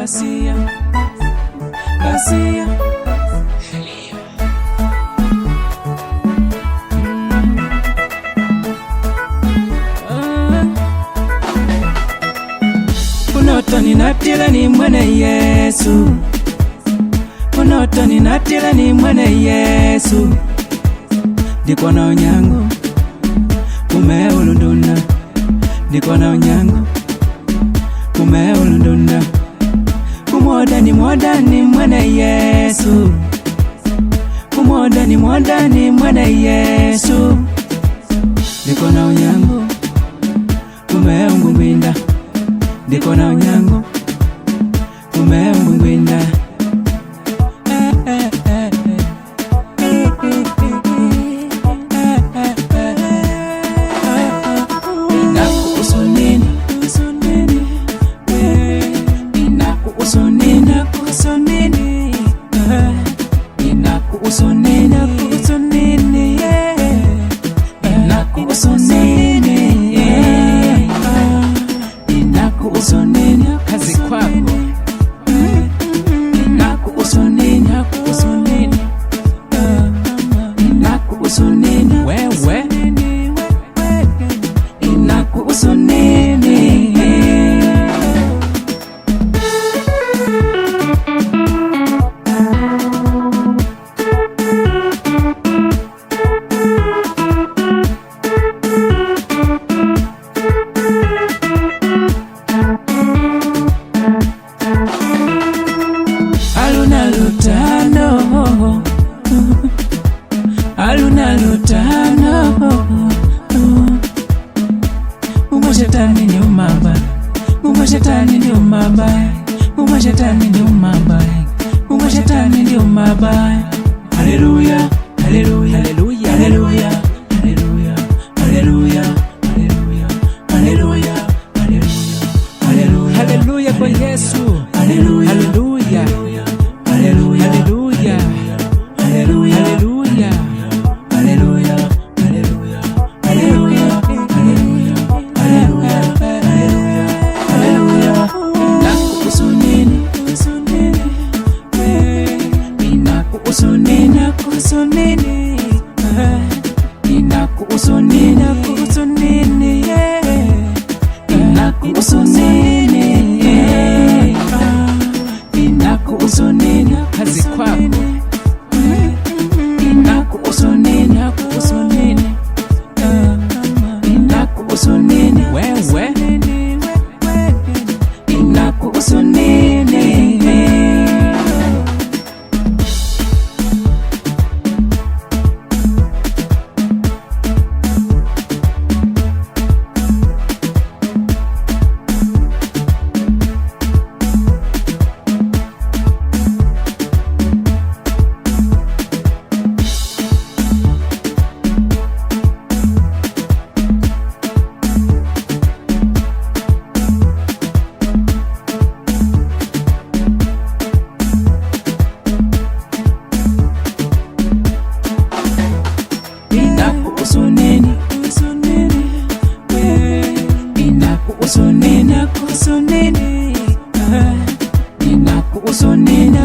Ghasia, Ghasia. Unotoni natila ni mwene Yesu, unotoni natila ni mwene Yesu. Ndiko na onyango umeulunduna, ndiko na onyango umeulunduna. Umodani mwodani mwene Yesu, umodani mwodani mwene Yesu. Ndiko na onyango umeungwinda, ndiko na onyango umeungwinda. Kazi kwako wewe inakuhusu nini? Aluna lutano, aluna lutano. Umashetani ni umamba, umashetani ni umamba, umashetani ni umamba, umashetani ni umamba. Haleluya, haleluya, haleluya, haleluya, haleluya, haleluya, haleluya, haleluya, haleluya, haleluya kwa Yesu. Haleluya, haleluya, haleluya, haleluya, haleluya, haleluya, haleluya, haleluya, haleluya, haleluya, haleluya. Inakuhusu nini? Inakuhusu nini? Inakuhusu nini? Inakuhusu nini? Inakuhusu nini? Inakuhusu nini? Inakuhusu nini? Kazi kwako inakuhusu nini? Inakuhusu nini? Inakuhusu nini? Wewe inakuhusu nini? Inakuhusu nini? Inakuhusu nini? Inakuhusu nini?